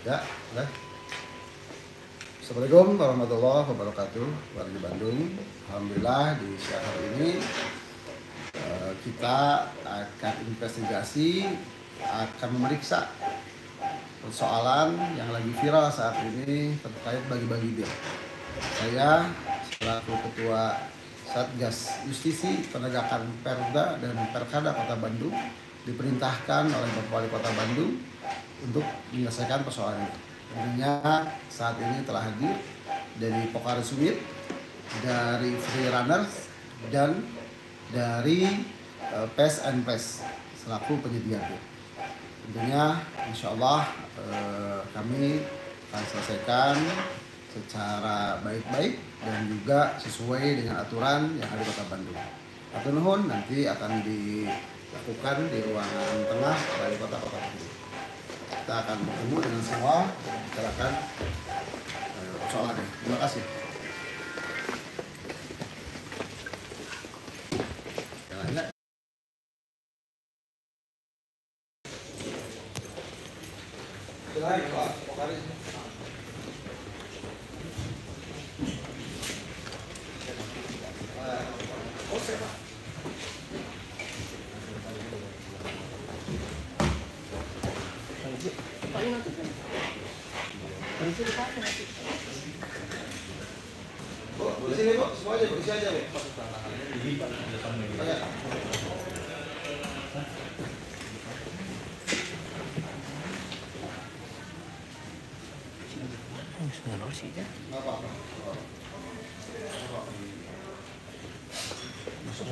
Ya, boleh. Assalamualaikum warahmatullahi wabarakatuh. Warga Bandung, alhamdulillah di siang hari ini kita akan investigasi, akan memeriksa persoalan yang lagi viral saat ini terkait bagi-bagi bil. Saya selaku Ketua Satgas Justisi Penegakan Perda dan Perkada Kota Bandung diperintahkan oleh Bapak Wali Kota Bandung untuk menyelesaikan persoalan itu. Tentunya saat ini telah hadir dari Pokares Suite, dari Free Runners, dan dari PES and PES selaku penyedia bil. Tentunya insya Allah kami akan selesaikan secara baik-baik dan juga sesuai dengan aturan yang ada di Kota Bandung. Atur nuhun nanti akan dilakukan di ruangan tengah dari Kota Bandung. Kita akan bertemu dengan semua membicarakan persoalan ini. Terima kasih. Bu, di sini Bu, semua aja, berisi aja Bu.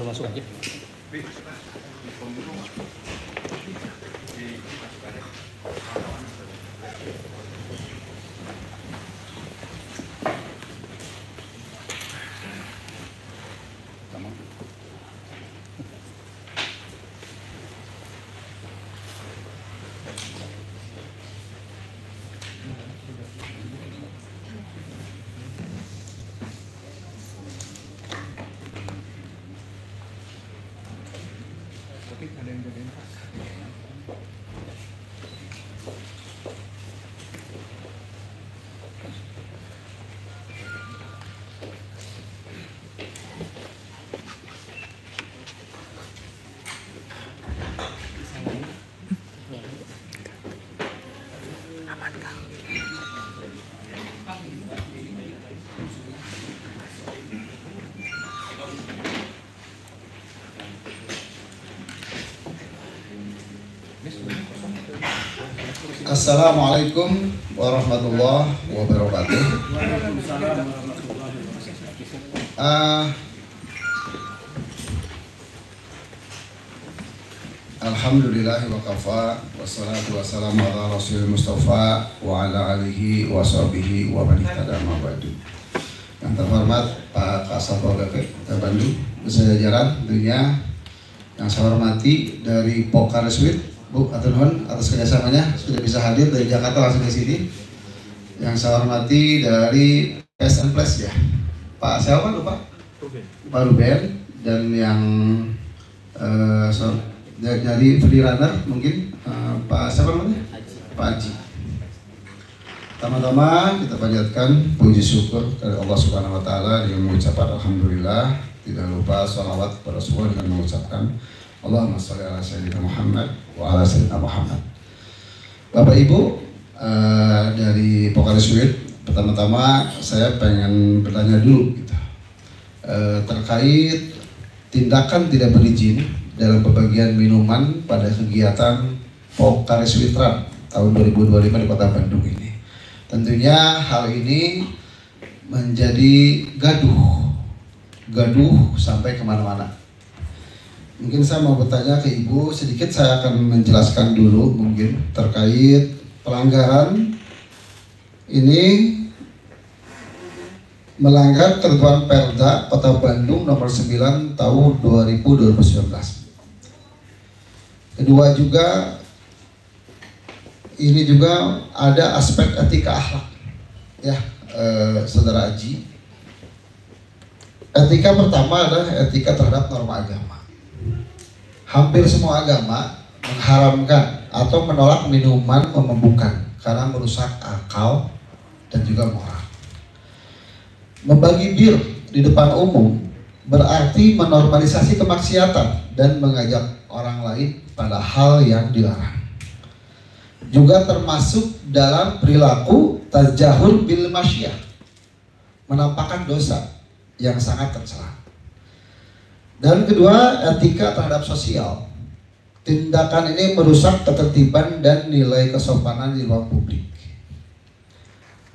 Masuk aja. Ada yang jagain. Assalamualaikum warahmatullahi wabarakatuh. Alhamdulillahi wa kafa, wassalatu wassalamu ala rasulil mustafa wa ala alihi wa sahbihi wa man ihtada ma ba'du. Yang terhormat Pak Kasatpol PP Kota Bandung beserta jajaran tentunya, yang saya hormati dari Pokares Suite, Bu, atur nuhun atas kerjasamanya sudah bisa hadir dari Jakarta langsung ke sini. Yang saya hormati dari PES and PLES ya, Pak siapa lupa? Pak Ruben, dan yang dari Free Runner mungkin Pak siapa namanya? Pak Haji. Pertama-tama kita panjatkan puji syukur kepada Allah Subhanahu Wa Taala dengan mengucapkan alhamdulillah, tidak lupa sholawat kepada Rasulullah dengan mengucapkan Allahumma sholli ala sayyidina Muhammad wa ala sayyidina Muhammad. Bapak Ibu dari Pokares Suite, pertama-tama saya pengen bertanya dulu gitu, terkait tindakan tidak berizin dalam pembagian minuman pada kegiatan Pokares Suite Run tahun 2025 di Kota Bandung ini. Tentunya hal ini menjadi gaduh sampai kemana-mana. Mungkin saya mau bertanya ke Ibu, sedikit saya akan menjelaskan dulu mungkin terkait pelanggaran ini melanggar ketentuan Perda Kota Bandung nomor 9 tahun 2019. Kedua juga, ini juga ada aspek etika akhlak ya, Saudara Haji. Etika pertama adalah etika terhadap norma agama. Hampir semua agama mengharamkan atau menolak minuman memabukkan karena merusak akal dan juga moral. Membagi bir di depan umum berarti menormalisasi kemaksiatan dan mengajak orang lain pada hal yang dilarang. Juga termasuk dalam perilaku tajahul bil masyiyah, menampakkan dosa yang sangat tercela. Dan kedua, etika terhadap sosial. Tindakan ini merusak ketertiban dan nilai kesopanan di ruang publik.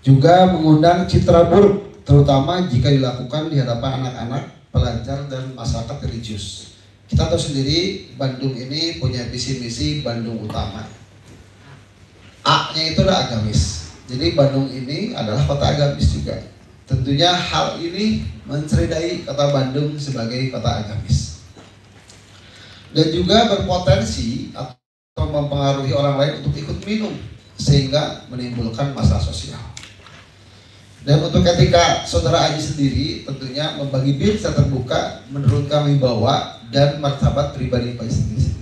Juga mengundang citra buruk, terutama jika dilakukan di hadapan anak-anak, pelajar, dan masyarakat religius. Kita tahu sendiri Bandung ini punya visi misi Bandung Utama. A-nya itu adalah agamis. Jadi Bandung ini adalah kota agamis juga. Tentunya hal ini menceridai kota Bandung sebagai kota agamis. Dan juga berpotensi atau mempengaruhi orang lain untuk ikut minum sehingga menimbulkan masalah sosial. Dan untuk etika saudara Aji sendiri tentunya membagi bir secara terbuka menurunkan wibawa dan martabat pribadi Pak sendiri.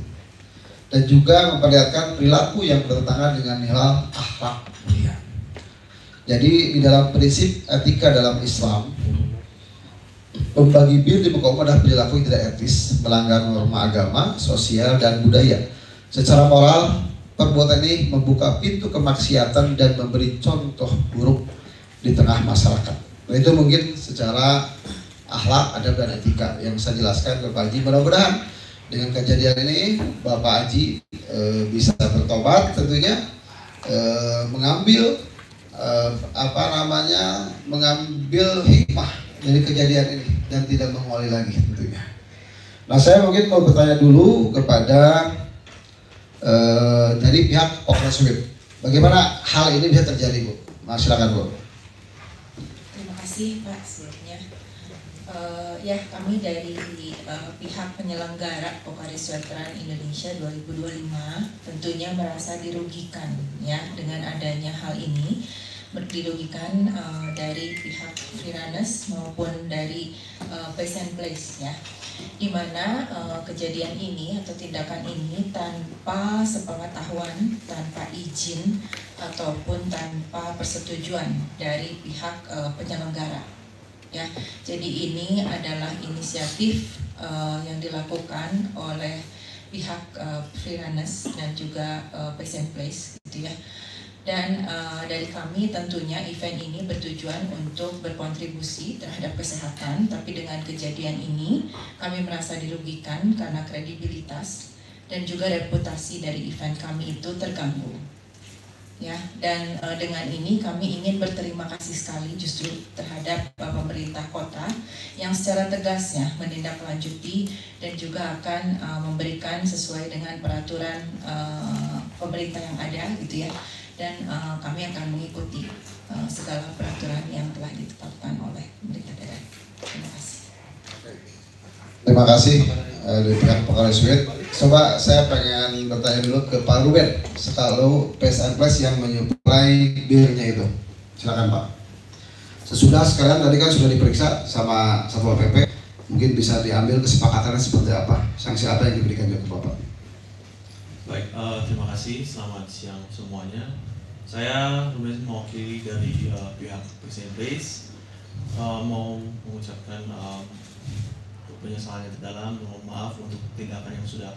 Dan juga memperlihatkan perilaku yang bertentangan dengan nilai akhlak mulia. Jadi di dalam prinsip etika dalam Islam, membagi bir di muka umum adalah perilaku yang tidak etis, melanggar norma agama, sosial, dan budaya. Secara moral, perbuatan ini membuka pintu kemaksiatan dan memberi contoh buruk di tengah masyarakat. Nah, itu mungkin secara akhlak, adab, dan etika yang saya jelaskan ke Pak Haji. Mudah-mudahan dengan kejadian ini Bapak Haji bisa bertobat, tentunya mengambil mengambil hikmah dari kejadian ini dan tidak mengulangi lagi tentunya. Nah, saya mungkin mau bertanya dulu kepada dari pihak Polres Swift, bagaimana hal ini bisa terjadi, Bu? Nah, silakan, Bu. Terima kasih Pak sebelumnya. Ya, kami dari pihak penyelenggara Pokaris Veteran Indonesia 2025 tentunya merasa dirugikan ya dengan adanya hal ini. Dirugikan dari pihak Freerunners maupun dari Place and Place ya, di mana kejadian ini atau tindakan ini tanpa sepengetahuan, tanpa izin ataupun tanpa persetujuan dari pihak penyelenggara ya. Jadi ini adalah inisiatif yang dilakukan oleh pihak Freerunners dan juga Place and Place gitu ya. Dan dari kami tentunya event ini bertujuan untuk berkontribusi terhadap kesehatan, tapi dengan kejadian ini kami merasa dirugikan karena kredibilitas dan juga reputasi dari event kami itu terganggu. Ya, dan dengan ini kami ingin berterima kasih sekali justru terhadap pemerintah kota yang secara tegas ya menindaklanjuti dan juga akan memberikan sesuai dengan peraturan pemerintah yang ada gitu ya. Dan kami akan mengikuti segala peraturan yang telah ditetapkan oleh pemerintah daerah. Terima kasih. Terima kasih dari pihak Pokaris Swift. Coba saya pengen bertanya dulu ke Pak Ruben, selalu Place and Place yang menyuplai birnya itu. Silakan Pak. Sesudah sekalian tadi kan sudah diperiksa sama Satpol PP, mungkin bisa diambil kesepakatannya seperti apa, sanksi apa yang diberikan ke Bapak. Baik, terima kasih. Selamat siang semuanya. Saya Ruben mewakili dari pihak Place and Place, mau mengucapkan penyesalan yang terdalam, mohon maaf untuk tindakan yang sudah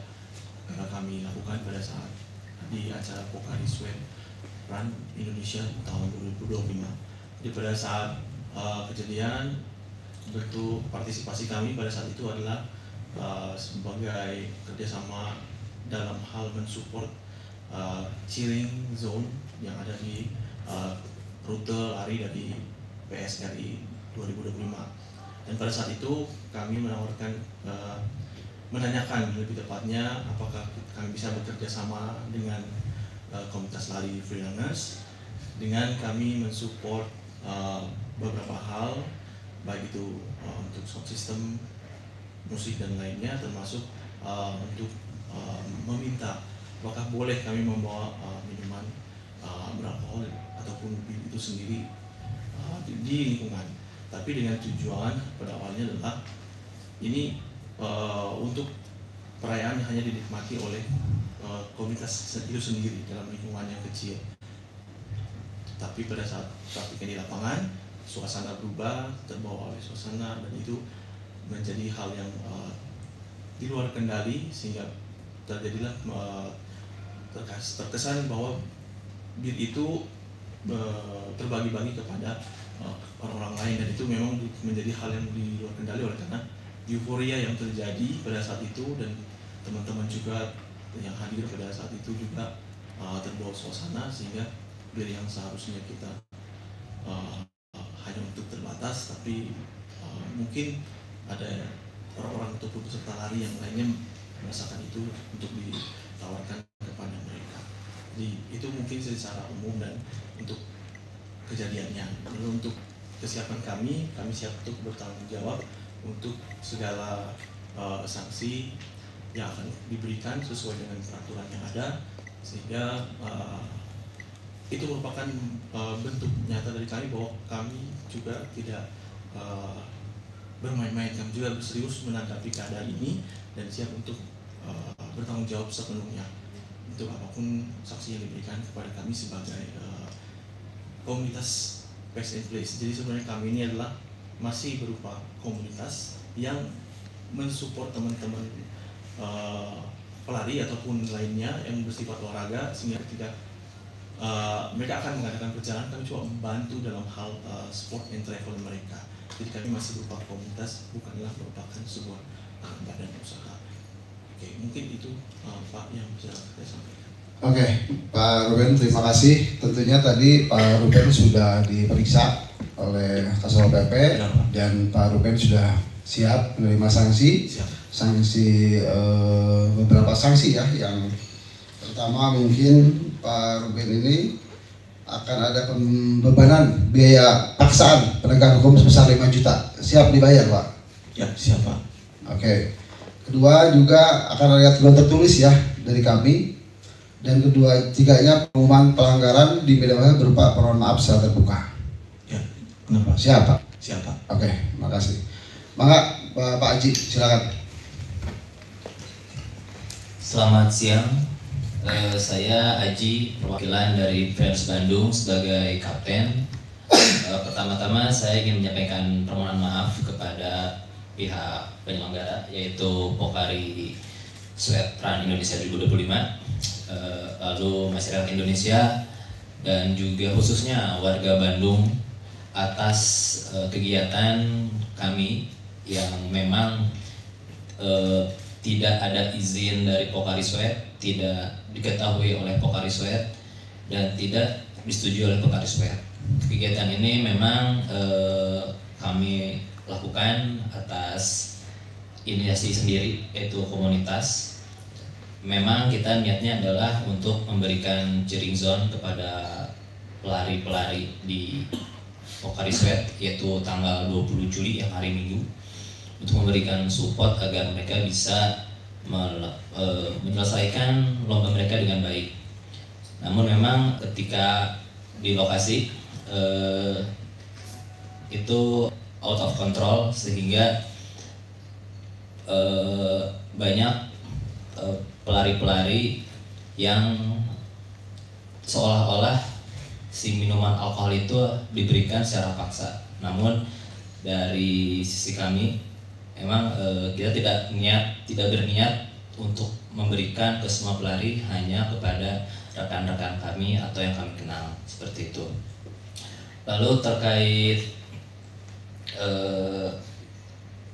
kami lakukan pada saat di acara Pokaris Veteran Indonesia tahun 2025. Jadi pada saat kejadian, bentuk partisipasi kami pada saat itu adalah sebagai kerjasama dalam hal mensupport cheering zone yang ada di rute lari dari PSRI 2025. Dan pada saat itu kami menawarkan, menanyakan lebih tepatnya apakah kami bisa bekerja sama dengan komunitas lari Freerunners dengan kami mensupport beberapa hal, baik itu untuk sound system, musik dan lainnya, termasuk untuk meminta apakah boleh kami membawa minuman beralkohol ataupun bir itu sendiri di lingkungan, tapi dengan tujuan pada awalnya adalah ini untuk perayaan yang hanya dinikmati oleh komunitas itu sendiri dalam lingkungan yang kecil. tapi pada saat praktiknya di lapangan suasana berubah, terbawa oleh suasana, dan itu menjadi hal yang di luar kendali sehingga terjadilah terkesan bahwa bir itu terbagi-bagi kepada orang-orang lain, dan itu memang menjadi hal yang di luar kendali oleh karena euforia yang terjadi pada saat itu, dan teman-teman juga yang hadir pada saat itu juga terbawa suasana sehingga bir yang seharusnya kita hanya untuk terbatas, tapi mungkin ada orang-orang ataupun peserta lari yang lainnya merasakan itu untuk ditawarkan kepada mereka. Jadi itu mungkin secara umum dan untuk kejadiannya. Lalu untuk kesiapan kami siap untuk bertanggung jawab untuk segala sanksi yang akan diberikan sesuai dengan peraturan yang ada, sehingga itu merupakan bentuk nyata dari kami bahwa kami juga tidak bermain-main, kami juga serius menanggapi keadaan ini dan siap untuk bertanggung jawab sepenuhnya untuk apapun sanksi yang diberikan kepada kami sebagai komunitas Pace and Place. Jadi sebenarnya kami ini adalah masih berupa komunitas yang mensupport teman-teman pelari ataupun lainnya yang bersifat olahraga, sehingga ketika mereka akan mengadakan perjalanan, kami coba membantu dalam hal sport and travel mereka. Jadi kami masih berupa komunitas, bukanlah merupakan sebuah badan usaha. Oke, mungkin itu Pak yang bisa saya sampaikan. Oke, Pak Ruben, terima kasih. Tentunya tadi Pak Ruben sudah diperiksa oleh Kasal PP dan Pak Ruben sudah siap menerima sanksi. Beberapa sanksi ya. Yang pertama mungkin Pak Ruben ini akan ada pembebanan biaya paksaan penegakan hukum sebesar 5 juta. Siap dibayar, Pak? Ya, siap, Pak. Oke. Kedua juga akan ada teguran tertulis ya dari kami. Dan kedua, tiganya pengumuman pelanggaran di media massa berupa permohonan maaf secara terbuka. Ya, kenapa? Siap, Pak? Siap, Pak. Oke, makasih. Maka Pak Haji, silakan. Selamat siang. Saya Aji, perwakilan dari Friends Bandung sebagai kapten. Pertama-tama saya ingin menyampaikan permohonan maaf kepada pihak penyelenggara, yaitu Pokari Sweat Run Indonesia 2025, lalu masyarakat Indonesia dan juga khususnya warga Bandung atas kegiatan kami yang memang tidak ada izin dari Pokari Sweat, tidak diketahui oleh Pokari Sweat, dan tidak disetujui oleh Pokari Sweat. Kegiatan ini memang kami lakukan atas inisiasi sendiri, yaitu komunitas. Memang kita niatnya adalah untuk memberikan cheering zone kepada pelari-pelari di Pokari Sweat, yaitu tanggal 20 Juli yang hari Minggu, untuk memberikan support agar mereka bisa menyelesaikan lomba mereka dengan baik. Namun memang ketika di lokasi itu out of control, sehingga banyak pelari-pelari yang seolah-olah si minuman alkohol itu diberikan secara paksa. Namun dari sisi kami memang kita tidak berniat untuk memberikan ke semua pelari, hanya kepada rekan-rekan kami atau yang kami kenal, seperti itu. Lalu terkait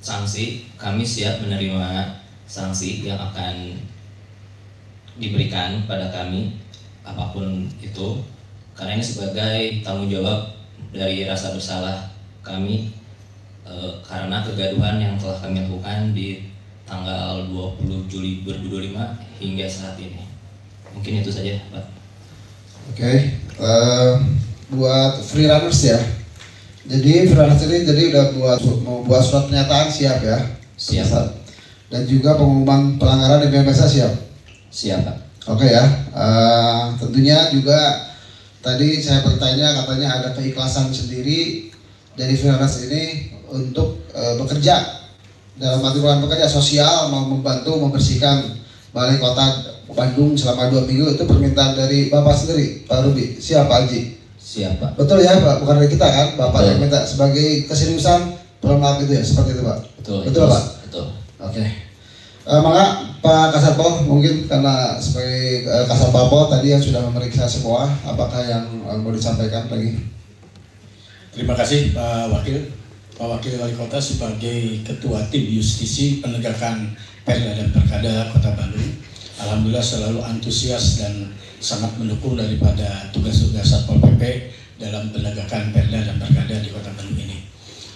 sanksi, kami siap menerima sanksi yang akan diberikan pada kami, apapun itu, karena ini sebagai tanggung jawab dari rasa bersalah kami karena kegaduhan yang telah kami lakukan di tanggal 20 Juli 2025 hingga saat ini. Mungkin itu saja, Pak. Oke, buat freerunners ya. Jadi freerunners ini udah mau buat surat pernyataan, siap ya? Siap. Dan juga pengumuman pelanggaran di media massa siap? Siap, Pak. Oke ya. Tentunya juga tadi saya bertanya, katanya ada keikhlasan sendiri dari freerunners ini untuk bekerja, dalam arti bukan bekerja sosial, mau membantu membersihkan balai kota Bandung selama 2 minggu. Itu permintaan dari Bapak sendiri, Pak Ruby. Siap, Pak Haji? Siap Pak. Betul ya Pak, bukan dari kita kan, Bapak Betul. yang minta sebagai keseriusan perlengkap itu ya, seperti itu Pak. Betul Pak. Betul. Oke. Maka Pak Kasatpol mungkin karena sebagai Kasatpol tadi yang sudah memeriksa semua, apakah yang mau disampaikan lagi? Terima kasih Pak Wakil. Pak Wakil Wali Kota sebagai Ketua Tim Justisi Penegakan Perda dan Perkada Kota Bandung, alhamdulillah selalu antusias dan sangat mendukung daripada tugas-tugas Satpol PP dalam penegakan Perda dan Perkada di Kota Bandung ini.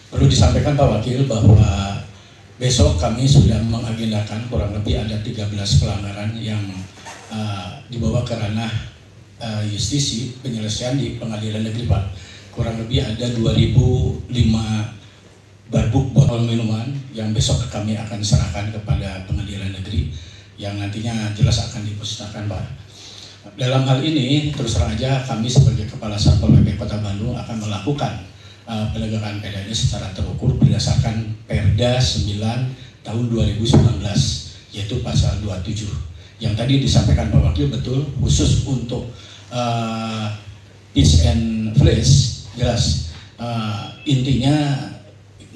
Perlu disampaikan Pak Wakil bahwa besok kami sudah mengagendakan kurang lebih ada 13 pelanggaran yang dibawa ke ranah justisi penyelesaian di Pengadilan Negeri Pak. Kurang lebih ada 2005 barbuk botol minuman yang besok kami akan serahkan kepada Pengadilan Negeri yang nantinya jelas akan dimusnahkan Pak. Dalam hal ini terus terang aja kami sebagai Kepala Satpol PP Kota Bandung akan melakukan penegakan perda ini secara terukur berdasarkan Perda 9 tahun 2019 yaitu pasal 27 yang tadi disampaikan Pak Wakil betul khusus untuk pitch and flash jelas intinya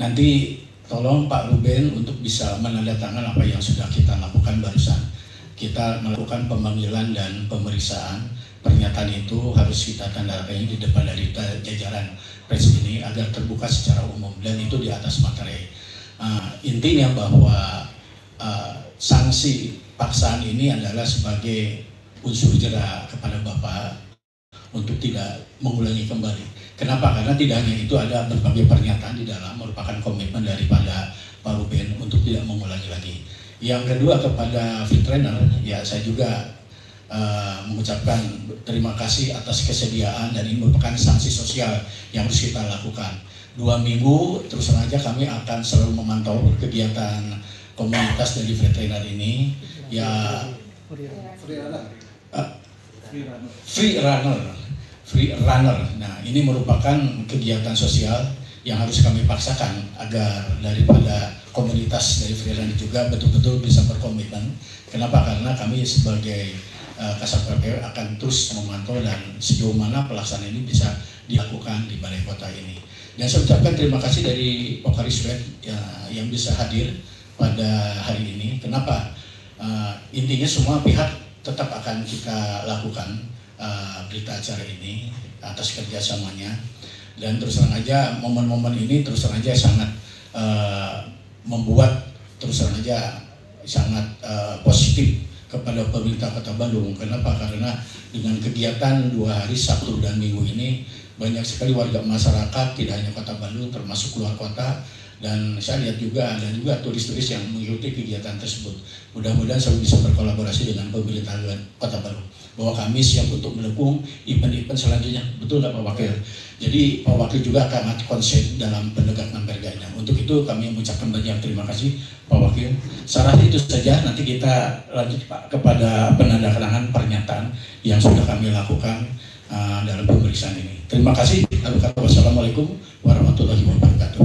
nanti tolong Pak Ruben untuk bisa menandatangan apa yang sudah kita lakukan barusan. Kita melakukan pemanggilan dan pemeriksaan. Pernyataan itu harus kita tandatangani di depan dari jajaran pres ini agar terbuka secara umum dan itu di atas materai. Intinya bahwa sanksi paksaan ini adalah sebagai unsur jera kepada Bapak untuk tidak mengulangi kembali. Kenapa? Karena tidak hanya itu ada berbagai pernyataan di dalam merupakan komitmen daripada Pak Ruben untuk tidak mengulangi lagi. Yang kedua kepada Fit Trainer, ya saya juga mengucapkan terima kasih atas kesediaan dan ini merupakan sanksi sosial yang harus kita lakukan. 2 minggu terus saja kami akan selalu memantau kegiatan komunitas dari Fit Trainer ini. Ya free runner. Nah, ini merupakan kegiatan sosial yang harus kami paksakan agar daripada komunitas dari free runner juga betul-betul bisa berkomitmen. Kenapa? Karena kami sebagai Kasatpol PP akan terus memantau dan sejauh mana pelaksanaan ini bisa dilakukan di balai kota ini. Dan saya ucapkan terima kasih dari Pokariswet yang bisa hadir pada hari ini. Kenapa? Intinya semua pihak tetap akan kita lakukan berita acara ini atas kerjasamanya dan terus terang aja momen-momen ini terus terang aja sangat membuat terus terang aja sangat positif kepada pemerintah Kota Bandung. Kenapa? Karena dengan kegiatan 2 hari Sabtu dan Minggu ini banyak sekali warga masyarakat tidak hanya Kota Bandung termasuk luar kota dan saya lihat juga ada juga turis-turis yang mengikuti kegiatan tersebut. Mudah-mudahan saya bisa berkolaborasi dengan pemerintah Kota Bandung bahwa kami siap untuk mendukung event-event selanjutnya. Betul nggak Pak Wakil? Jadi Pak Wakil juga akan konsen dalam penegakan perdanya. Untuk itu kami mengucapkan banyak terima kasih Pak Wakil. Saya rasa itu saja. Nanti kita lanjut Pak kepada penandatanganan pernyataan yang sudah kami lakukan dalam pemeriksaan ini. Terima kasih. Wassalamualaikum warahmatullahi wabarakatuh.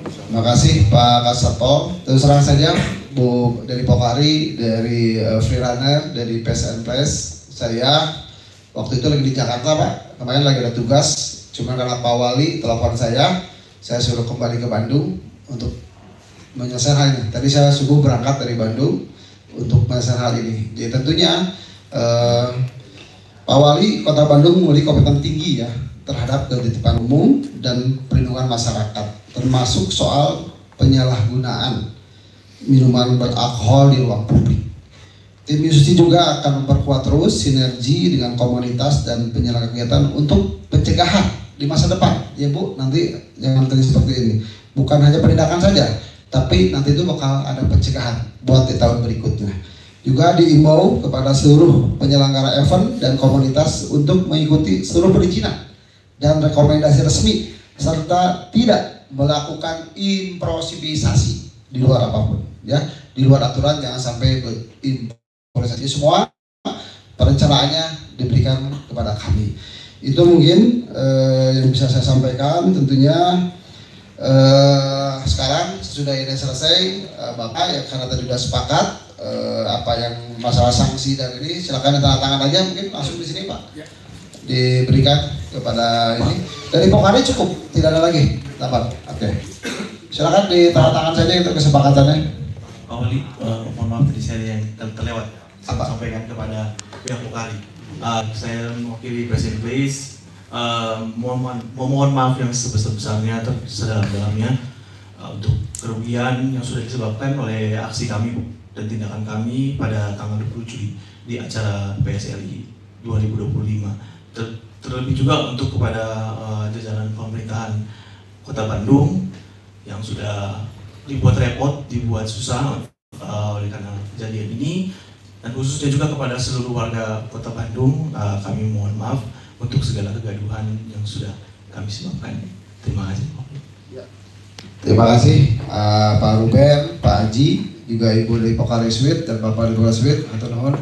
Terima kasih Pak Kasatpol. Terus terang saja Bu dari Pokari, dari Free Runner, dari PSN Press. Saya waktu itu lagi di Jakarta Pak, kemarin lagi ada tugas, cuma karena Pak Wali telepon saya suruh kembali ke Bandung untuk menyelesaikan hal ini. Tadi saya subuh berangkat dari Bandung untuk menyelesaikan hal ini. Jadi tentunya Pak Wali Kota Bandung memiliki komitmen tinggi ya terhadap ketertiban umum dan perlindungan masyarakat, termasuk soal penyalahgunaan minuman beralkohol di ruang publik. Tim Justisi juga akan memperkuat terus sinergi dengan komunitas dan penyelenggara kegiatan untuk pencegahan di masa depan. Ya Bu, nanti jangan terjadi seperti ini. Bukan hanya penindakan saja, tapi nanti itu bakal ada pencegahan buat di tahun berikutnya. Juga diimbau kepada seluruh penyelenggara event dan komunitas untuk mengikuti seluruh perizinan dan rekomendasi resmi serta tidak melakukan improvisasi di luar apapun, ya, di luar aturan. Jangan sampai improvisasi. Semua perencanaannya diberikan kepada kami. Itu mungkin yang bisa saya sampaikan. Tentunya sekarang sudah ini selesai, Bapak ya, karena tadi sudah sepakat apa yang masalah sanksi dan ini, silakan tanda tangan aja, mungkin langsung di sini Pak, diberikan kepada ini. Dari Pokari cukup, tidak ada lagi. Dapat. Oke. Silakan ditandatangan saja itu kesepakatannya. Pak Wali, mohon maaf tadi saya yang terlewat. Saya sampaikan kepada pihak Pokari. Saya mewakili Presiden Place. Mohon maaf yang sebesar-besarnya atau sedalam-dalamnya untuk kerugian yang sudah disebabkan oleh aksi kami dan tindakan kami pada tanggal 20 Juli di acara PSLI 2025. Terlebih juga untuk kepada jajaran pemerintahan Kota Bandung yang sudah dibuat repot, dibuat susah oleh karena kejadian ini, dan khususnya juga kepada seluruh warga Kota Bandung, kami mohon maaf untuk segala kegaduhan yang sudah kami sebabkan. Terima kasih. Terima kasih Pak Ruben, Pak Haji, juga Ibu dari Pokari Suite dan Bapak dari Pokari Suite, atau nuhun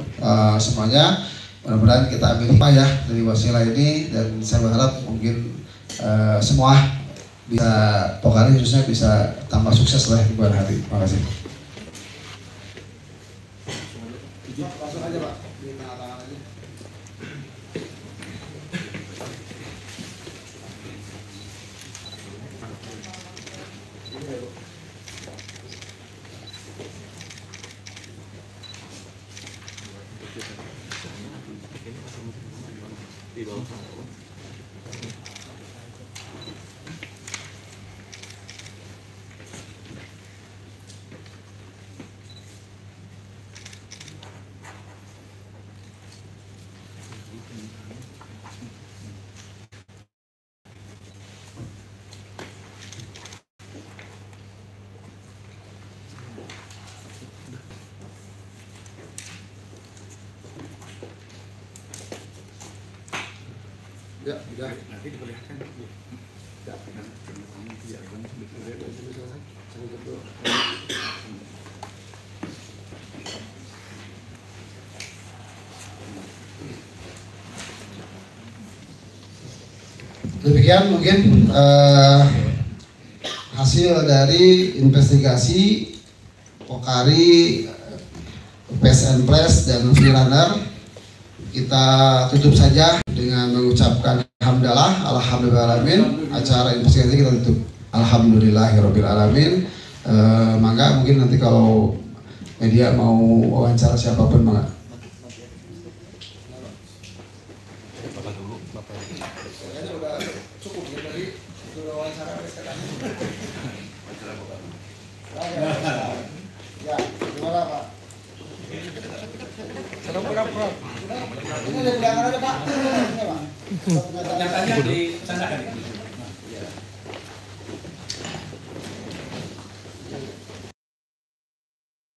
semuanya. Mudah-mudahan kita ambil hikmah ya dari wasilah ini, dan saya berharap mungkin semua bisa Pokari khususnya bisa tambah sukses lah di bulan hari. Terima kasih. Langsung aja Pak, di tengah-tengah aja. Ya, sudah. Nanti diperlihatkan. Ya, demikian mungkin hasil dari investigasi Pokari, PSN Plus dan Freerunner. Kita tutup saja dengan mengucapkan alhamdulillahirabbil. Acara investigasi kita tutup alhamdulillahirabbil alamin. Mangga mungkin nanti kalau media mau wawancara siapapun mangga. Cukup ya tadi wawancara ya, gimana Pak? Pura-pura. Ini ada belakang aja Pak. Ini Pak. Pernyataannya ditandakan.